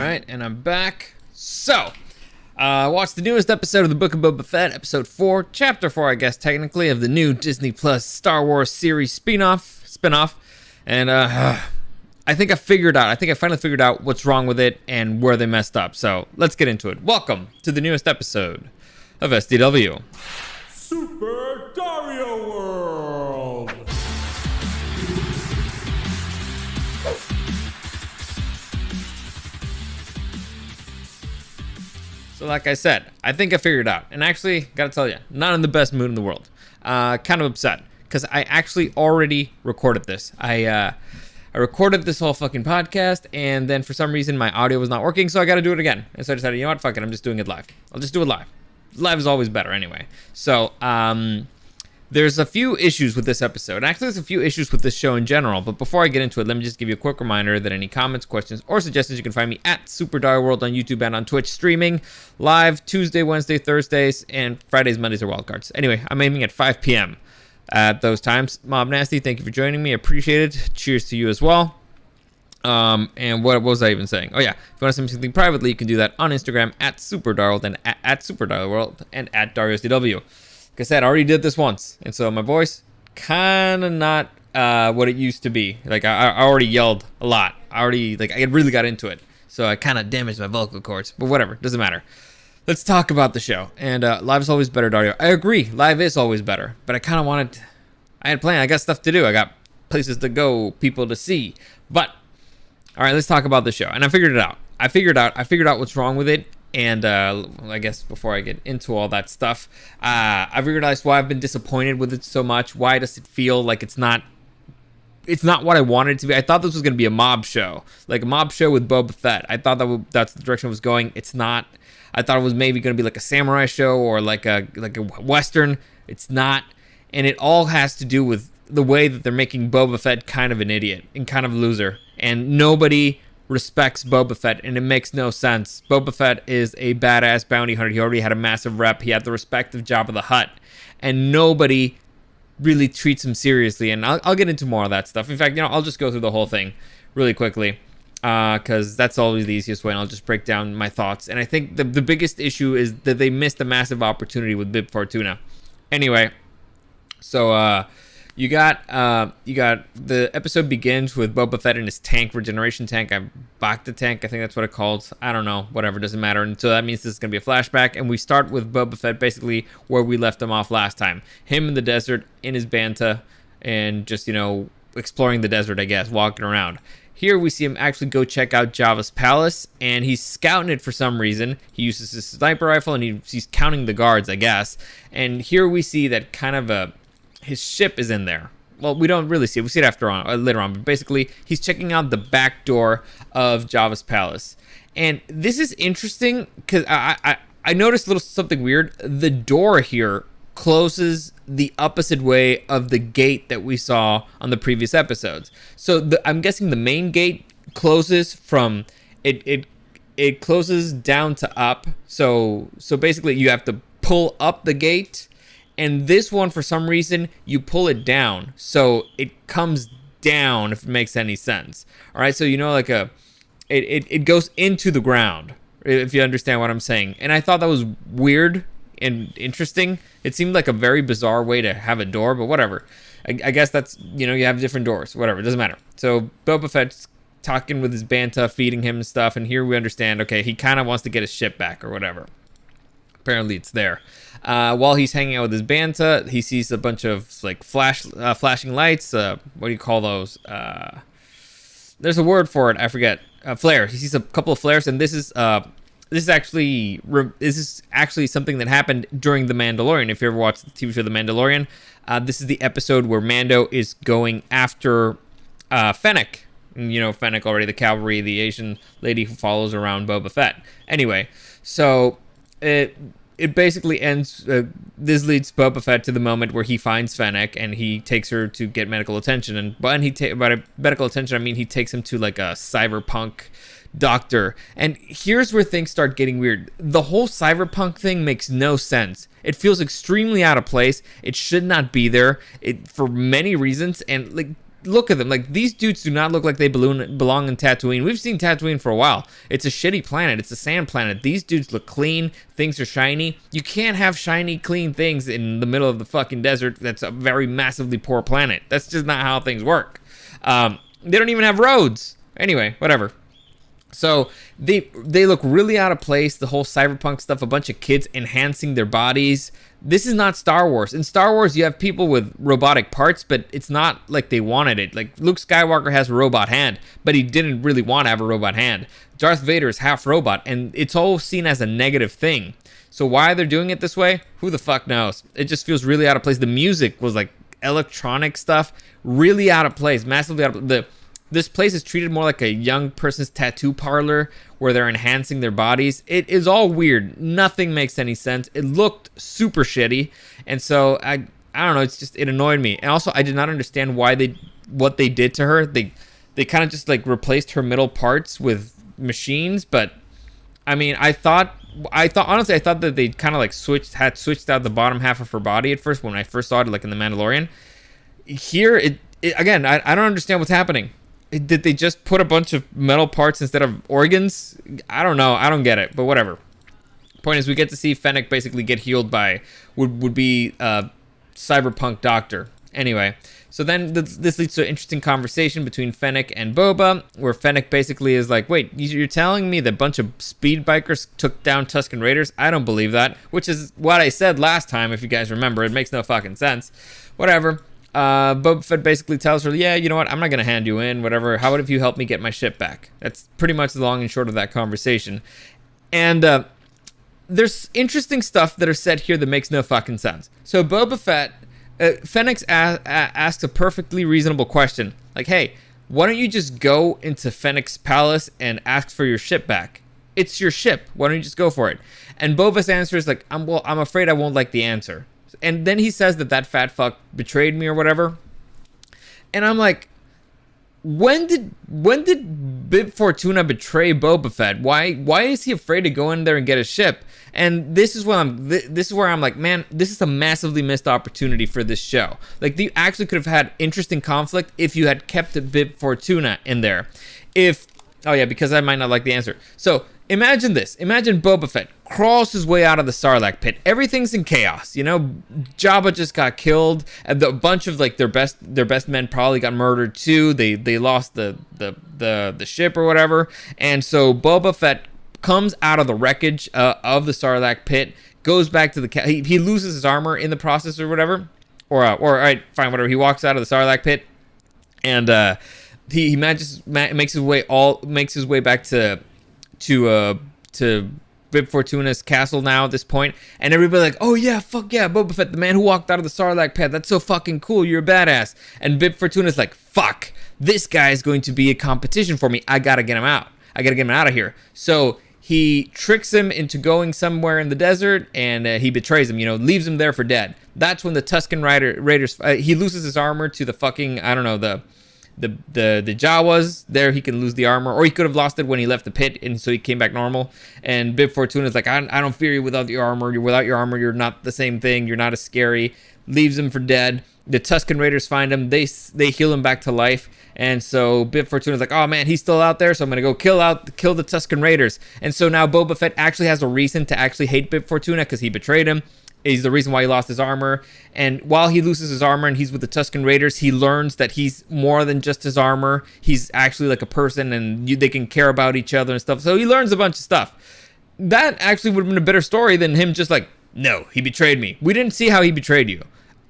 Alright, and I'm back. So, watched the newest episode of the Book of Boba Fett, episode 4, chapter 4, I guess, technically, of the new Disney Plus Star Wars series spin-off, and, I think I finally figured out what's wrong with it and where they messed up, so let's get into it. Welcome to the newest episode of SDW. Super Dario World! So like I said, I think I figured it out. And actually, gotta tell you, not in the best mood in the world. Kind of upset, because I actually already recorded this. I recorded this whole fucking podcast, and then for some reason my audio was not working, so I gotta do it again. And so I decided, you know what, fuck it, I'm just doing it live. I'll just do it live. Live is always better anyway. So, there's a few issues with this episode. Actually, there's a few issues with this show in general. But before I get into it, let me just give you a quick reminder that any comments, questions, or suggestions, you can find me at Super Dario World on YouTube and on Twitch, streaming live Tuesday, Wednesday, Thursdays, and Fridays, Mondays are wildcards. Anyway, I'm aiming at 5 p.m. at those times. Mob Nasty, thank you for joining me. Appreciate it. Cheers to you as well. And what was I even saying? Oh yeah, if you want to send me something privately, you can do that on Instagram at Super Dario and at Super Dario World and at DarioSDW. Like I said, I already did this once, and so my voice kind of not what it used to be. Like I already yelled a lot. I really got into it, so I kind of damaged my vocal cords. But whatever, doesn't matter. Let's talk about the show. And live is always better, Dario. I agree, live is always better. But I kind of wanted. I had planned. I got stuff to do. I got places to go, people to see. But all right, let's talk about the show. And I figured it out. I figured out what's wrong with it. And I guess before I get into all that stuff, I realized why I've been disappointed with it so much. Why does it feel like it's not what I wanted it to be? I thought this was going to be a mob show, like a mob show with Boba Fett. I thought that's the direction it was going. It's not. I thought it was maybe going to be like a samurai show or like a western. It's not, and it all has to do with the way that they're making Boba Fett kind of an idiot and kind of a loser, and nobody respects Boba Fett, and it makes no sense. Boba Fett is a badass bounty hunter. He already had a massive rep. He had the respect of Jabba the Hutt, and nobody really treats him seriously. And I'll get into more of that stuff. In fact, I'll just go through the whole thing really quickly, because that's always the easiest way, and I'll just break down my thoughts. And I think the biggest issue is that they missed a massive opportunity with Bib Fortuna. Anyway, so You got the episode begins with Boba Fett in his tank, regeneration tank. I backed the tank. I think that's what it's called. I don't know. Whatever. Doesn't matter. And so that means this is going to be a flashback. And we start with Boba Fett basically where we left him off last time. Him in the desert, in his banta, and just, exploring the desert, I guess, walking around. Here we see him actually go check out Jabba's palace, and he's scouting it for some reason. He uses his sniper rifle, and he's counting the guards, I guess. And here we see that kind of his ship is in there. Well, we don't really see it. We see it later on. But basically, he's checking out the back door of Jabba's palace. And this is interesting because I noticed something weird. The door here closes the opposite way of the gate that we saw on the previous episodes. So I'm guessing the main gate closes from it closes down to up. So basically, you have to pull up the gate. And this one, for some reason, you pull it down, so it comes down, if it makes any sense. All right, so it goes into the ground, if you understand what I'm saying. And I thought that was weird and interesting. It seemed like a very bizarre way to have a door, but whatever. I guess that's, you have different doors, whatever, it doesn't matter. So Boba Fett's talking with his banta, feeding him and stuff, and here we understand, okay, he kind of wants to get his ship back or whatever. Apparently it's there. While he's hanging out with his banta, he sees a bunch of flashing lights. What do you call those? There's a word for it. I forget. Flares. He sees a couple of flares, and this is actually something that happened during The Mandalorian. If you ever watched the TV show The Mandalorian, this is the episode where Mando is going after Fennec. Fennec already, the cavalry, the Asian lady who follows around Boba Fett. Anyway, so it basically ends. This leads Boba Fett to the moment where he finds Fennec and he takes her to get medical attention. And by medical attention, I mean he takes him to like a cyberpunk doctor. And here's where things start getting weird. The whole cyberpunk thing makes no sense. It feels extremely out of place. It should not be there. For many reasons. And look at them. Like, these dudes do not look like they belong in Tatooine. We've seen Tatooine for a while. It's a shitty planet. It's a sand planet. These dudes look clean. Things are shiny. You can't have shiny, clean things in the middle of the fucking desert. That's a very massively poor planet. That's just not how things work. They don't even have roads. Anyway, whatever. So they look really out of place. The whole cyberpunk stuff, a bunch of kids enhancing their bodies. This is not Star Wars. In Star Wars, you have people with robotic parts, but it's not like they wanted it. Like, Luke Skywalker has a robot hand, but he didn't really want to have a robot hand. Darth Vader is half robot, and it's all seen as a negative thing. So why they're doing it this way, who the fuck knows? It just feels really out of place. The music was like electronic stuff, really out of place, massively out of place. This place is treated more like a young person's tattoo parlor where they're enhancing their bodies. It is all weird. Nothing makes any sense. It looked super shitty. And so I don't know, it annoyed me. And also I did not understand what they did to her. They kind of just like replaced her middle parts with machines, but I mean, I thought that they kind of like switched out the bottom half of her body at first when I first saw it, like in The Mandalorian. Here again, I don't understand what's happening. Did they just put a bunch of metal parts instead of organs? I don't know. I don't get it, but whatever. Point is, we get to see Fennec basically get healed by would be cyberpunk doctor. Anyway, so then this leads to an interesting conversation between Fennec and Boba, where Fennec basically is like, wait, you're telling me that a bunch of speed bikers took down Tusken Raiders? I don't believe that, which is what I said last time, if you guys remember. It makes no fucking sense. Whatever. Boba Fett basically tells her, yeah, you know what, I'm not going to hand you in, whatever. How about if you help me get my ship back? That's pretty much the long and short of that conversation. And there's interesting stuff that are said here that makes no fucking sense. So Boba Fett, Fennec asks a perfectly reasonable question. Like, hey, why don't you just go into Fennec's palace and ask for your ship back? It's your ship. Why don't you just go for it? And Boba's answer is like, I'm afraid I won't like the answer. And then he says that fat fuck betrayed me or whatever. And I'm like, when did Bib Fortuna betray Boba Fett? Why is he afraid to go in there and get a ship? And this is where I'm like, man, this is a massively missed opportunity for this show. Like, you actually could have had interesting conflict if you had kept Bib Fortuna in there. Oh yeah, because I might not like the answer. So imagine this. Imagine Boba Fett crawls his way out of the Sarlacc pit. Everything's in chaos. You know, Jabba just got killed, and a bunch of like their best men probably got murdered too. They lost the ship or whatever. And so Boba Fett comes out of the wreckage of the Sarlacc pit, goes back to he loses his armor in the process or whatever. Or all right, fine, whatever. He walks out of the Sarlacc pit, and he makes his way back to Bib Fortuna's castle now at this point, and everybody like, oh yeah, fuck yeah, Boba Fett, the man who walked out of the Sarlacc pit, that's so fucking cool, you're a badass. And Bib Fortuna's like, fuck, this guy is going to be a competition for me, I gotta get him out of here. So he tricks him into going somewhere in the desert, and he betrays him, leaves him there for dead. That's when the Tusken Raiders, he loses his armor to the fucking, I don't know, the Jawas. There he can lose the armor, or he could have lost it when he left the pit, and so he came back normal. And Bib Fortuna is like, I don't fear you without your armor. Without your armor, you're not the same thing. You're not as scary. Leaves him for dead. The Tusken Raiders find him. They heal him back to life. And so Bib Fortuna is like, oh man, he's still out there, so I'm gonna go kill the Tusken Raiders. And so now Boba Fett actually has a reason to actually hate Bib Fortuna because he betrayed him. He's the reason why he lost his armor. And while he loses his armor and he's with the Tusken Raiders, he learns that he's more than just his armor. He's actually like a person, and they can care about each other and stuff. So he learns a bunch of stuff. That actually would have been a better story than him just like, no, he betrayed me. We didn't see how he betrayed you.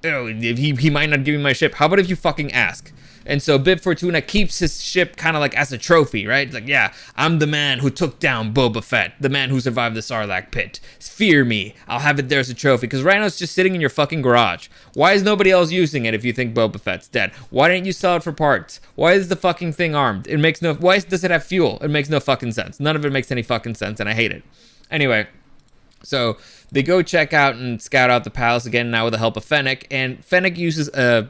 Oh, he might not give me my ship. How about if you fucking ask? And so Bib Fortuna keeps his ship kind of like as a trophy, right? Like, yeah, I'm the man who took down Boba Fett, the man who survived the Sarlacc pit. Fear me. I'll have it there as a trophy. Because right now it's just sitting in your fucking garage. Why is nobody else using it if you think Boba Fett's dead? Why didn't you sell it for parts? Why is the fucking thing armed? Why does it have fuel? It makes no fucking sense. None of it makes any fucking sense, and I hate it. Anyway, so they go check out and scout out the palace again, now with the help of Fennec. And Fennec uses a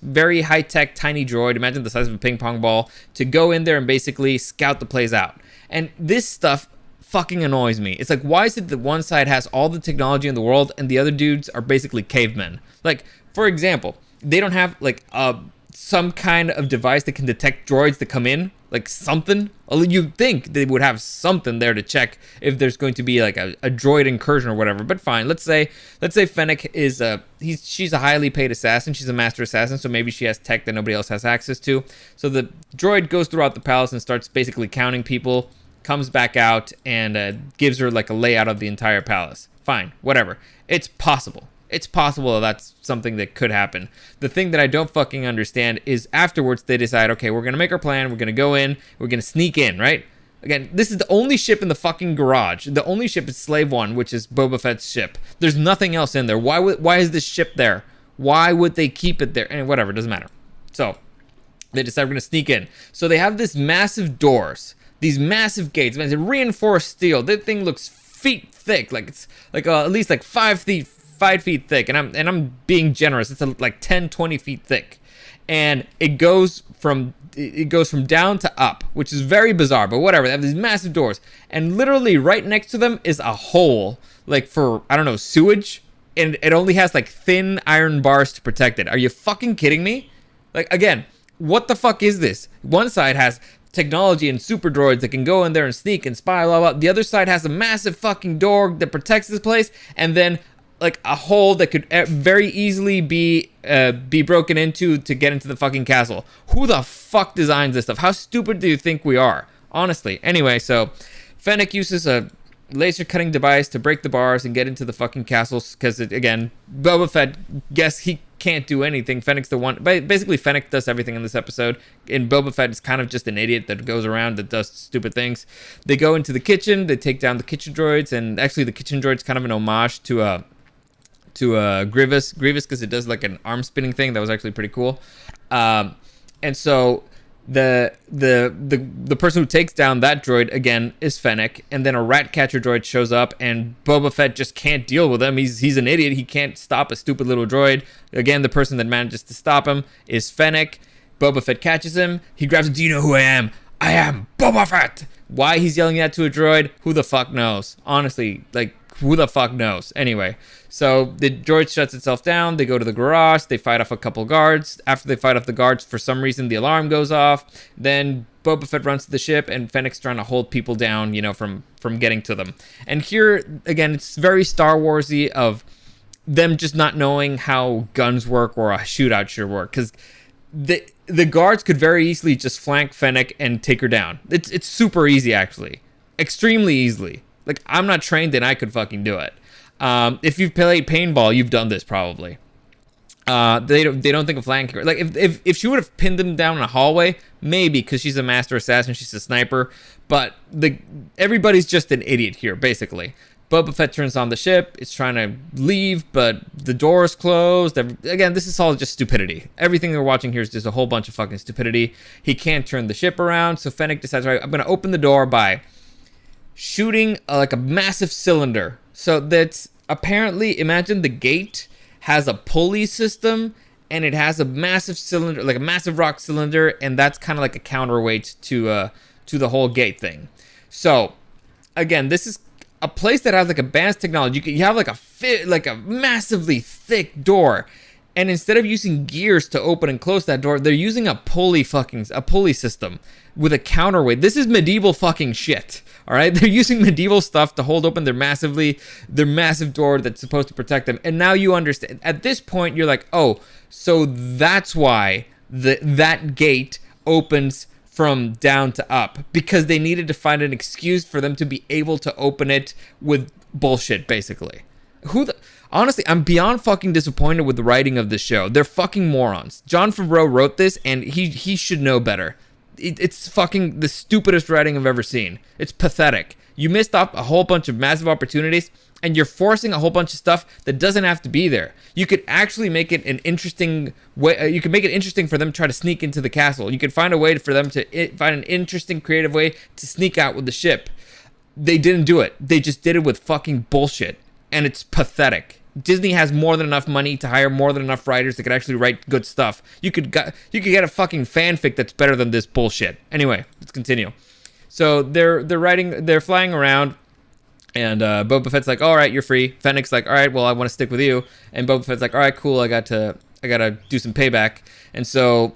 very high-tech tiny droid, imagine the size of a ping pong ball, to go in there and basically scout the place out. And this stuff fucking annoys me. It's like, why is it that one side has all the technology in the world and the other dudes are basically cavemen? Like, for example, they don't have like a some kind of device that can detect droids that come in, like something. You'd think they would have something there to check if there's going to be like a droid incursion or whatever. But fine, let's say Fennec is she's a highly paid assassin. She's a master assassin, so maybe she has tech that nobody else has access to. So the droid goes throughout the palace and starts basically counting people, comes back out and gives her like a layout of the entire palace. Fine, whatever. It's possible. It's possible that that's something that could happen. The thing that I don't fucking understand is afterwards they decide, okay, we're going to make our plan. We're going to go in. We're going to sneak in, right? Again, this is the only ship in the fucking garage. The only ship is Slave One, which is Boba Fett's ship. There's nothing else in there. Why is this ship there? Why would they keep it there? And whatever, it doesn't matter. So they decide we're going to sneak in. So they have this massive doors, these massive gates. Man, it's reinforced steel. That thing looks feet thick. Like it's like at least like 5 feet thick, and I'm being generous. It's like 10-20 feet thick, and it goes from down to up, which is very bizarre, but whatever. They have these massive doors, and literally right next to them is a hole, like for, I don't know, sewage, and it only has like thin iron bars to protect it. Are you fucking kidding me? Like, again, what the fuck is this? One side has technology and super droids that can go in there and sneak and spy, blah, blah. The other side has a massive fucking door that protects this place, and then like a hole that could very easily be broken into to get into the fucking castle. Who the fuck designs this stuff? How stupid do you think we are? Honestly. Anyway, so Fennec uses a laser cutting device to break the bars and get into the fucking castles because, again, Boba Fett, guess he can't do anything. Fennec's the one. Basically, Fennec does everything in this episode, and Boba Fett is kind of just an idiot that goes around that does stupid things. They go into the kitchen. They take down the kitchen droids, and actually the kitchen droid's kind of an homage to Grievous because it does like an arm spinning thing that was actually pretty cool. And so the person who takes down that droid again is Fennec, and then a rat catcher droid shows up, and Boba Fett just can't deal with him. He's an idiot. He can't stop a stupid little droid. Again, the person that manages to stop him is Fennec. Boba Fett catches him. He grabs him. Do you know who I am? I am Boba Fett. Why he's yelling that to a droid? Who the fuck knows? Honestly, like, who the fuck knows? Anyway, so the droid shuts itself down. They go to the garage. They fight off a couple guards. After they fight off the guards, for some reason, the alarm goes off. Then Boba Fett runs to the ship, and Fennec's trying to hold people down, you know, from getting to them. And here, again, it's very Star Warsy of them just not knowing how guns work or a shootout should work. Because the guards could very easily just flank Fennec and take her down. It's super easy, actually. Extremely easily. Like, I'm not trained and I could fucking do it. If you've played paintball, you've done this probably. They don't think of flanking her. Like, if she would have pinned them down in a hallway, maybe, because she's a master assassin, she's a sniper. But everybody's just an idiot here, basically. Boba Fett turns on the ship. It's trying to leave, but the door is closed. Again, this is all just stupidity. Everything we're watching here is just a whole bunch of fucking stupidity. He can't turn the ship around, so Fennec decides, right, I'm going to open the door by shooting like a massive cylinder. So that's apparently, imagine the gate has a pulley system and it has a massive cylinder, like a massive rock cylinder, and that's kind of like a counterweight to the whole gate thing. So again, this is a place that has like advanced technology. You have like a massively thick door, and instead of using gears to open and close that door, they're using a pulley system with a counterweight. This is medieval fucking shit. All right, they're using medieval stuff to hold open their massive door that's supposed to protect them. And now you understand. At this point, you're like, oh, so that's why that gate opens from down to up, because they needed to find an excuse for them to be able to open it with bullshit, basically. Honestly, I'm beyond fucking disappointed with the writing of this show. They're fucking morons. Jon Favreau wrote this, and he should know better. It's fucking the stupidest writing I've ever seen. It's pathetic. You missed out a whole bunch of massive opportunities, and you're forcing a whole bunch of stuff that doesn't have to be there. You could actually make it an interesting way. You could make it interesting for them to try to sneak into the castle. You could find a way for them to find an interesting, creative way to sneak out with the ship. They didn't do it. They just did it with fucking bullshit, and it's pathetic. Disney has more than enough money to hire more than enough writers that could actually write good stuff. You could get a fucking fanfic that's better than this bullshit. Anyway, let's continue. So they're flying around, and Boba Fett's like, all right, you're free. Fennec's like, all right, well, I want to stick with you. And Boba Fett's like, all right, cool, I gotta do some payback. And so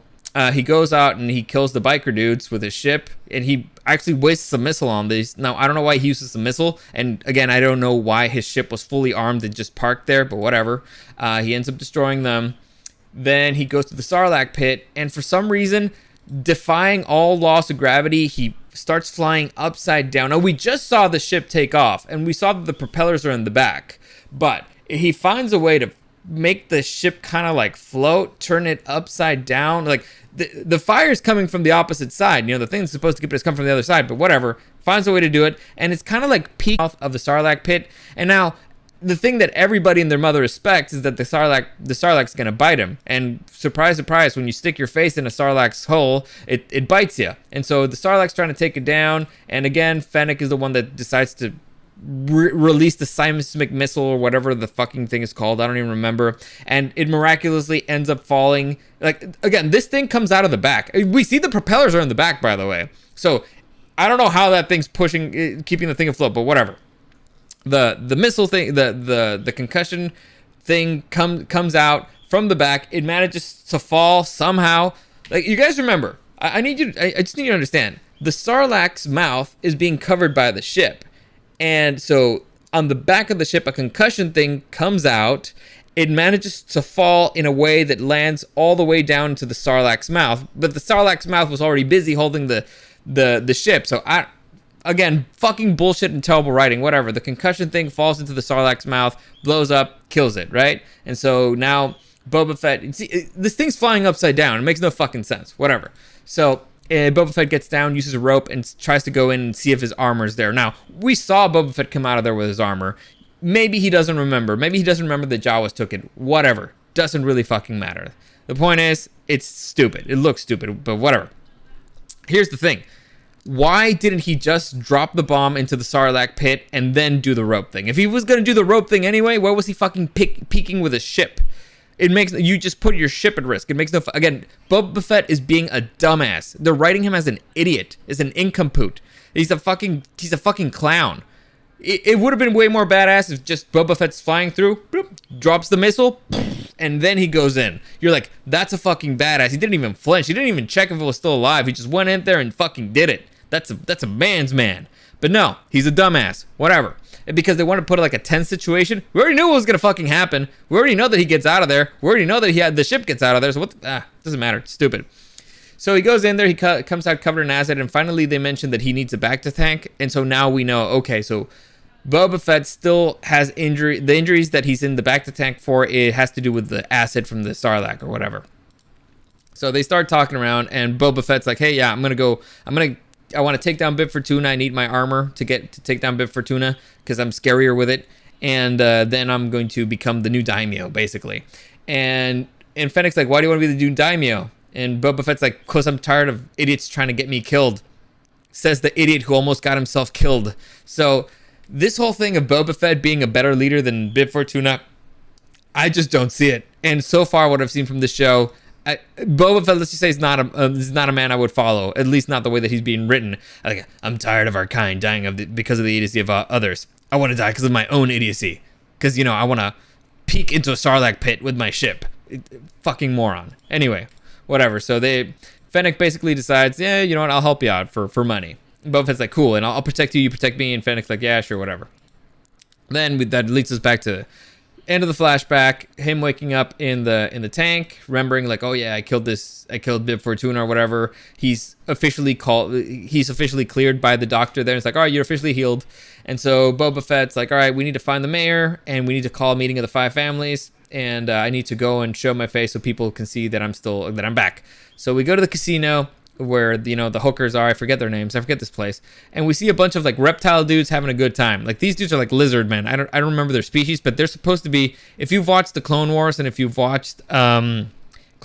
he goes out and he kills the biker dudes with his ship, and he actually wastes a missile on these. Now, I don't know why he uses the missile, and again, I don't know why his ship was fully armed and just parked there, but whatever. He ends up destroying them. Then he goes to the Sarlacc pit, and for some reason, defying all laws of gravity, he starts flying upside down. Now, we just saw the ship take off, and we saw that the propellers are in the back, but he finds a way to make the ship kind of like float, turn it upside down. Like the fire's coming from the opposite side. You know, the thing that's supposed to keep us come from the other side, but whatever. Finds a way to do it, and it's kind of like peak mouth of the Sarlacc pit. And now the thing that everybody and their mother respects is that the Sarlacc's gonna bite him. And surprise, surprise, when you stick your face in a Sarlacc's hole, it bites you. And so the Sarlacc's trying to take it down. And again, Fennec is the one that decides to release the seismic missile or whatever the fucking thing is called. I don't even remember. And it miraculously ends up falling. Like, again, this thing comes out of the back. We see the propellers are in the back, by the way. So I don't know how that thing's pushing, keeping the thing afloat, but whatever. The missile thing, the concussion thing comes out from the back. It manages to fall somehow. Like, you guys remember, I just need you to understand, the Sarlacc's mouth is being covered by the ship. And so on the back of the ship, a concussion thing comes out. It manages to fall in a way that lands all the way down to the Sarlacc's mouth. But the Sarlacc's mouth was already busy holding the ship. So again, fucking bullshit and terrible writing, whatever. The concussion thing falls into the Sarlacc's mouth, blows up, kills it, right? And so now Boba Fett, see, this thing's flying upside down. It makes no fucking sense, whatever. So Boba Fett gets down, uses a rope, and tries to go in and see if his armor's there. Now, we saw Boba Fett come out of there with his armor. Maybe he doesn't remember. Maybe he doesn't remember that Jawas took it. Whatever. Doesn't really fucking matter. The point is, it's stupid. It looks stupid, but whatever. Here's the thing. Why didn't he just drop the bomb into the Sarlacc pit and then do the rope thing? If he was going to do the rope thing anyway, why was he fucking peeking with a ship? It makes you just put your ship at risk. It makes no again. Boba Fett is being a dumbass. They're writing him as an idiot, as an incomplete. He's a fucking clown. It would have been way more badass if just Boba Fett's flying through, bloop, drops the missile, and then he goes in. You're like, that's a fucking badass. He didn't even flinch. He didn't even check if it was still alive. He just went in there and fucking did it. That's a man's man. But no, he's a dumbass. Whatever. Because they want to put it like a tense situation. We already knew what was gonna fucking happen. We already know that he gets out of there. We already know that the ship gets out of there. So doesn't matter. It's stupid. So he goes in there. He comes out covered in acid, and finally they mention that he needs a bacta tank. And so now we know. Okay, so Boba Fett still has injury. The injuries that he's in the bacta tank for, it has to do with the acid from the Sarlacc or whatever. So they start talking around, and Boba Fett's like, "Hey, yeah, I want to take down Bib Fortuna. I need my armor to take down Bib Fortuna because I'm scarier with it. And then I'm going to become the new daimyo, basically." And Fennec's like, "Why do you want to be the new daimyo?" And Boba Fett's like, "Cause I'm tired of idiots trying to get me killed." Says the idiot who almost got himself killed. So this whole thing of Boba Fett being a better leader than Bib Fortuna, I just don't see it. And so far, what I've seen from this show, Boba Fett, let's just say, is not a man I would follow. At least not the way that he's being written. Like, I'm tired of our kind dying because of the idiocy of others. I want to die because of my own idiocy. Because, I want to peek into a Sarlacc pit with my ship. Fucking moron. Anyway, whatever. So Fennec basically decides, yeah, you know what, I'll help you out for money. Boba Fett's like, cool, and I'll protect you, you protect me. And Fennec's like, yeah, sure, whatever. Then that leads us back to end of the flashback, him waking up in the tank, remembering like, oh yeah, I killed Bib Fortuna or whatever. He's officially cleared by the doctor there. It's like, all right, you're officially healed. And so Boba Fett's like, all right, we need to find the mayor and we need to call a meeting of the 5 families, and I need to go and show my face so people can see that I'm back. So we go to the casino where the hookers are. I forget their names. I forget this place. And we see a bunch of like reptile dudes having a good time. Like, these dudes are like lizard men. I don't remember their species, but they're supposed to be, if you've watched the Clone Wars and if you've watched Clone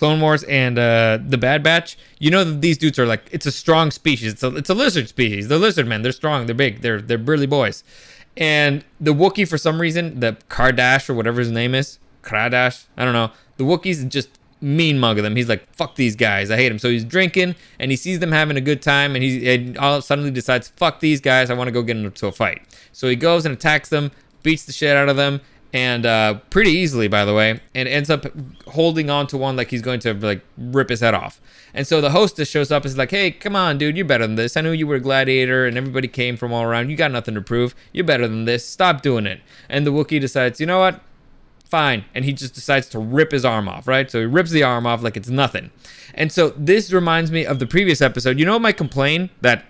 Wars and the Bad Batch, you know that these dudes are like, it's a strong species. It's a lizard species. They're lizard men. They're strong. They're big. They're burly boys. And the Wookiee, for some reason, the Kardash or whatever his name is, Kradash, I don't know. The Wookiee's just mean mug of them. He's like, fuck these guys, I hate them. So he's drinking and he sees them having a good time, and he all suddenly decides, fuck these guys, I want to go get into a fight. So he goes and attacks them, beats the shit out of them, and pretty easily, by the way, and ends up holding on to one like he's going to like rip his head off. And so the hostess shows up and is like, hey, come on, dude, you're better than this. I knew you were a gladiator and everybody came from all around. You got nothing to prove. You're better than this. Stop doing it. And the Wookiee decides, you know what? Fine. And he just decides to rip his arm off, right? So he rips the arm off like it's nothing. And so this reminds me of the previous episode. You know my complaint that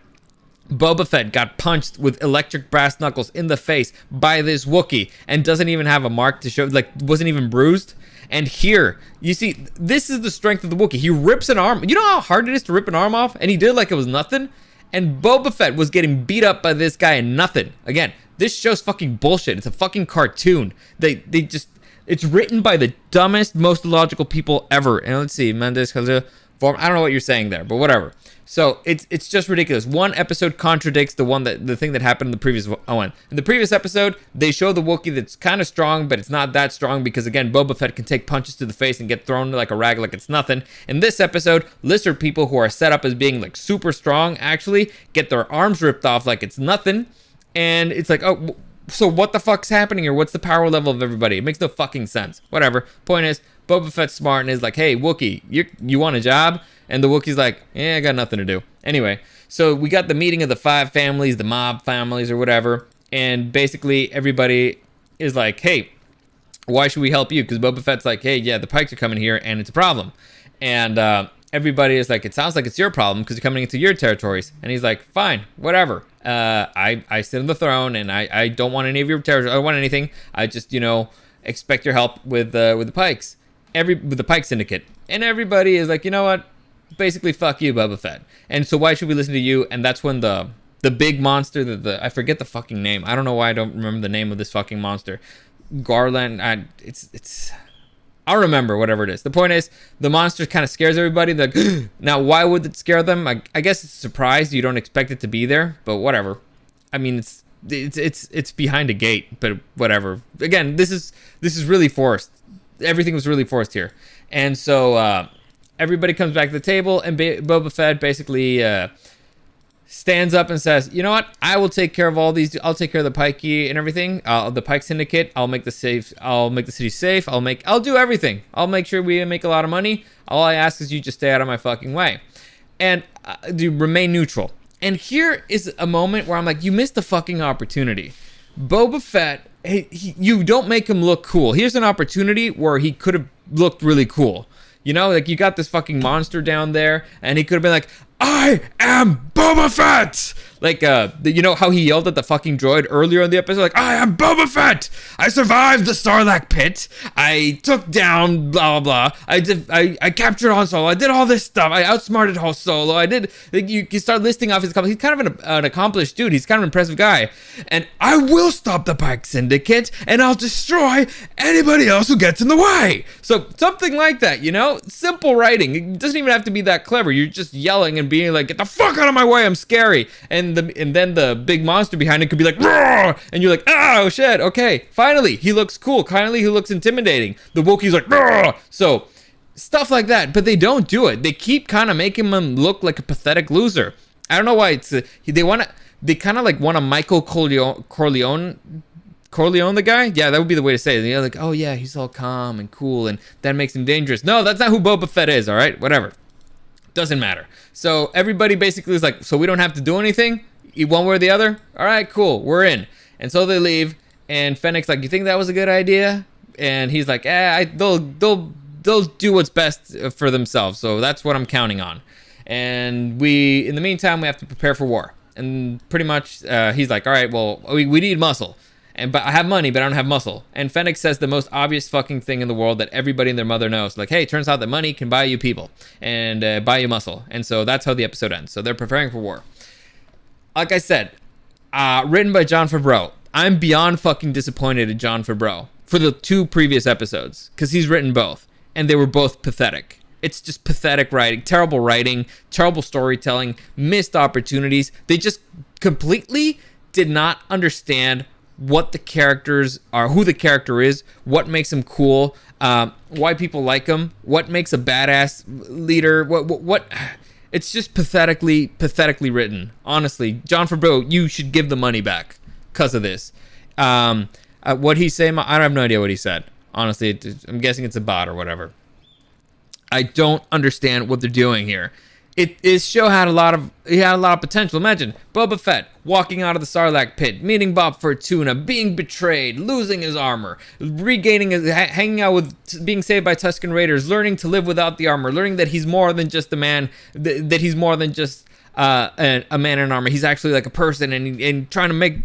Boba Fett got punched with electric brass knuckles in the face by this Wookiee and doesn't even have a mark to show, like wasn't even bruised? And here, you see, this is the strength of the Wookiee. He rips an arm. You know how hard it is to rip an arm off? And he did it like it was nothing? And Boba Fett was getting beat up by this guy and nothing. Again, this show's fucking bullshit. It's a fucking cartoon. They just, it's written by the dumbest, most illogical people ever. And let's see, Mendes, form. I don't know what you're saying there, but whatever. So it's just ridiculous. One episode contradicts the thing that happened in the previous one. In the previous episode, they show the Wookiee that's kind of strong, but it's not that strong because again, Boba Fett can take punches to the face and get thrown like a rag like it's nothing. In this episode, lizard people who are set up as being like super strong actually get their arms ripped off like it's nothing, and it's like, oh, so what the fuck's happening here? What's the power level of everybody? It makes no fucking sense. Whatever. Point is, Boba Fett's smart and is like, hey, Wookiee, you want a job? And the Wookiee's like, yeah, I got nothing to do. Anyway, so we got the meeting of the 5 families, the mob families or whatever. And basically everybody is like, hey, why should we help you? Because Boba Fett's like, hey, yeah, the Pikes are coming here and it's a problem. And everybody is like, it sounds like it's your problem because they're coming into your territories. And he's like, fine, whatever. I sit on the throne and I don't want any of your territories. I don't want anything. I just, expect your help with the Pikes. With the Pike Syndicate. And everybody is like, you know what? Basically, fuck you, Boba Fett. And so why should we listen to you? And that's when the big monster, I forget the fucking name. I don't know why I don't remember the name of this fucking monster. Garland, I'll remember whatever it is. The point is, the monster kind of scares everybody. Like, now, why would it scare them? I guess it's a surprise. You don't expect it to be there, but whatever. I mean, it's behind a gate, but whatever. Again, this is really forced. Everything was really forced here. And so everybody comes back to the table, and Boba Fett basically stands up and says, you know what? I will take care of all these. I'll take care of the Pikey and everything. The Pike Syndicate. I'll make the city safe. I'll do everything. I'll make sure we make a lot of money. All I ask is you just stay out of my fucking way. And remain neutral. And here is a moment where I'm like, you missed the fucking opportunity. Boba Fett, you don't make him look cool. Here's an opportunity where he could have looked really cool. Like you got this fucking monster down there, and he could have been like, I am Boba Fett! Like, you know how he yelled at the fucking droid earlier in the episode? Like, I am Boba Fett! I survived the Sarlacc pit. I took down blah, blah, blah. I captured Han Solo. I did all this stuff. I outsmarted Han Solo. I did, like, you start listing off his accomplishments. He's kind of an accomplished dude. He's kind of an impressive guy. And I will stop the Pike Syndicate, and I'll destroy anybody else who gets in the way. So, something like that, Simple writing. It doesn't even have to be that clever. You're just yelling and being like, get the fuck out of my way, I'm scary. And then the big monster behind it could be like, roar! And you're like, oh shit, okay. Finally, he looks cool. Finally, he looks intimidating. The Wookiee's like, roar! So, stuff like that. But they don't do it. They keep kind of making him look like a pathetic loser. I don't know why they kind of like want to Michael Corleone the guy? Yeah, that would be the way to say it. Like, oh yeah, he's all calm and cool, and that makes him dangerous. No, that's not who Boba Fett is, all right? Whatever. Doesn't matter. So everybody basically is like, so we don't have to do anything? One way or the other? All right, cool. We're in. And so they leave, and Fennec's like, you think that was a good idea? And he's like, they'll do what's best for themselves. So that's what I'm counting on. And in the meantime, we have to prepare for war. And pretty much, he's like, all right, well, we need muscle. But I have money, but I don't have muscle. And Fennec says the most obvious fucking thing in the world that everybody and their mother knows. Like, hey, turns out that money can buy you people and buy you muscle. And so that's how the episode ends. So they're preparing for war. Like I said, written by Jon Favreau. I'm beyond fucking disappointed in Jon Favreau for the 2 previous episodes because he's written both. And they were both pathetic. It's just pathetic writing, terrible storytelling, missed opportunities. They just completely did not understand what the characters are, who the character is, what makes him cool, why people like him, what makes a badass leader, what it's just pathetically written. Honestly, Jon Favreau, you should give the money back because of this. What he say? I have no idea what he said. Honestly, I'm guessing it's a bot or whatever. I don't understand what they're doing here. His show had a lot of potential. Imagine Boba Fett walking out of the Sarlacc pit, meeting Bob Fortuna, being betrayed, losing his armor, regaining his, hanging out with, being saved by Tusken Raiders, learning to live without the armor, learning that he's more than just a man, that he's more than just a man in armor. He's actually like a person, and trying to make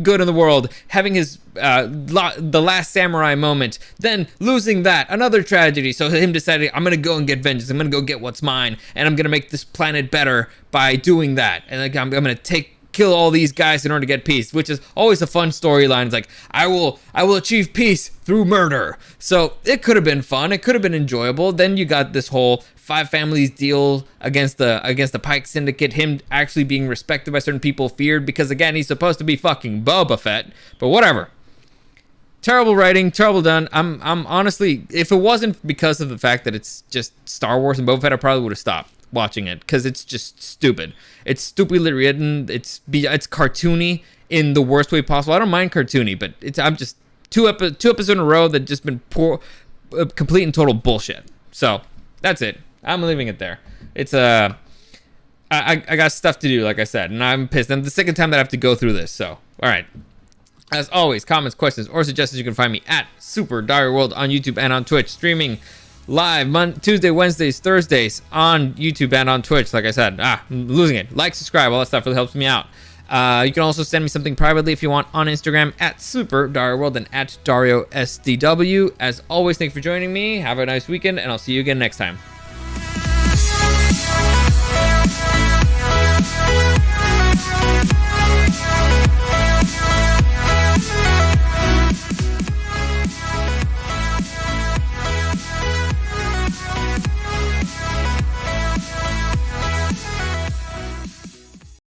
good in the world, having his the last samurai moment, then losing that, another tragedy. So him deciding, I'm gonna go and get vengeance, I'm gonna go get what's mine, and I'm gonna make this planet better by doing that, and like I'm gonna kill all these guys in order to get peace, which is always a fun storyline. It's like, I will achieve peace through murder. So it could have been fun, it could have been enjoyable. Then you got this whole 5 families deal against the Pike Syndicate, him actually being respected by certain people, feared, because again, he's supposed to be fucking Boba Fett, but whatever. Terrible writing, terrible done. I'm honestly, if it wasn't because of the fact that it's just Star Wars and Boba Fett, I probably would have stopped watching it, because it's just stupid. It's stupidly written. It's cartoony in the worst way possible. I don't mind cartoony, but I'm just two episodes in a row that just been poor, complete and total bullshit. So that's it. I'm leaving it there. It's I got stuff to do, like I said, and I'm pissed. And the second time that I have to go through this. So all right. As always, comments, questions, or suggestions, you can find me at Super Dario World on YouTube and on Twitch, streaming live Tuesday, Wednesdays, Thursdays on YouTube and on Twitch. Like I said, I'm losing it. Like, subscribe, all that stuff really helps me out. You can also send me something privately if you want on Instagram at Super Dario World and at Dario SDW. As always, thanks for joining me. Have a nice weekend, and I'll see you again next time.